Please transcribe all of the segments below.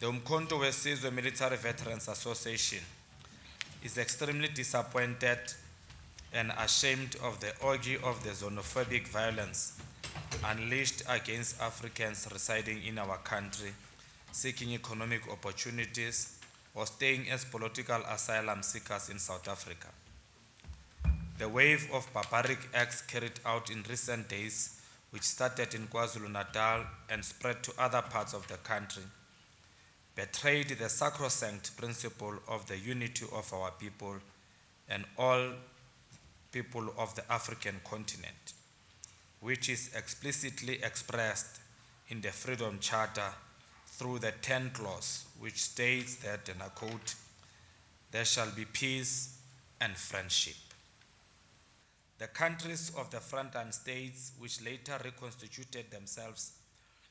The Umkhonto weSizwe Military Veterans Association is extremely disappointed and ashamed of the orgy of the xenophobic violence unleashed against Africans residing in our country, seeking economic opportunities or staying as political asylum seekers in South Africa. The wave of barbaric acts carried out in recent days, which started in KwaZulu-Natal and spread to other parts of the country, betrayed the sacrosanct principle of the unity of our people and all people of the African continent, which is explicitly expressed in the Freedom Charter through the 10th clause, which states that, and I quote, "There shall be peace and friendship." The countries of the frontline states, which later reconstituted themselves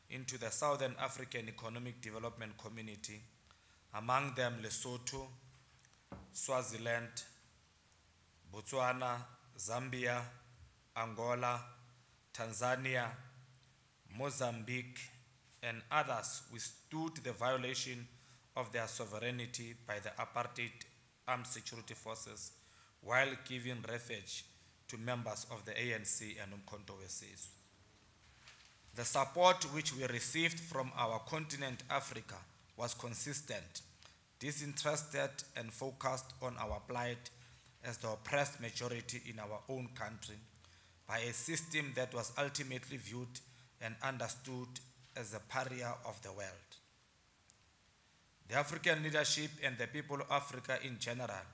into the Southern African Economic Development Community, among them Lesotho, Swaziland, Botswana, Zambia, Angola, Tanzania, Mozambique, and others withstood the violation of their sovereignty by the apartheid armed security forces while giving refuge to members of the ANC and Umkhonto weSizwe. The support which we received from our continent, Africa, was consistent, disinterested, and focused on our plight as the oppressed majority in our own country by a system that was ultimately viewed and understood as a pariah of the world. The African leadership and the people of Africa in general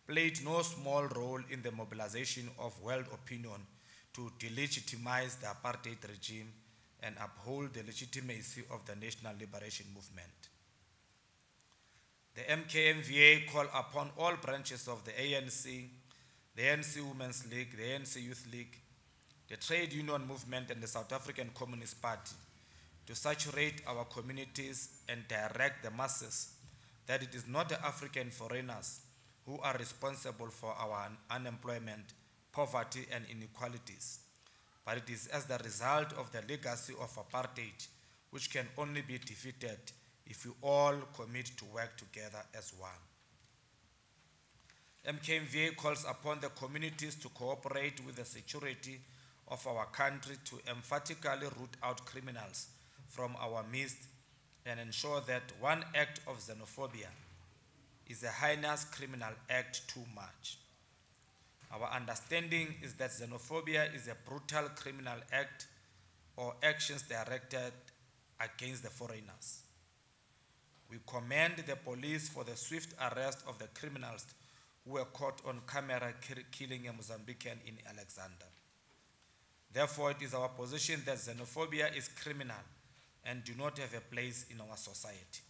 played no small role in the mobilization of world opinion to delegitimize the apartheid regime and uphold the legitimacy of the National Liberation Movement. The MKMVA called upon all branches of the ANC, the ANC Women's League, the ANC Youth League, the Trade Union Movement, and the South African Communist Party to saturate our communities and direct the masses that it is not the African foreigners who are responsible for our unemployment, poverty, and inequalities, but it is as the result of the legacy of apartheid, which can only be defeated if we all commit to work together as one. MKMVA calls upon the communities to cooperate with the security of our country to emphatically root out criminals from our midst and ensure that one act of xenophobia is a heinous criminal act too much. Our understanding is that xenophobia is a brutal criminal act or actions directed against the foreigners. We commend the police for the swift arrest of the criminals who were caught on camera killing a Mozambican in Alexander. Therefore, it is our position that xenophobia is criminal and do not have a place in our society.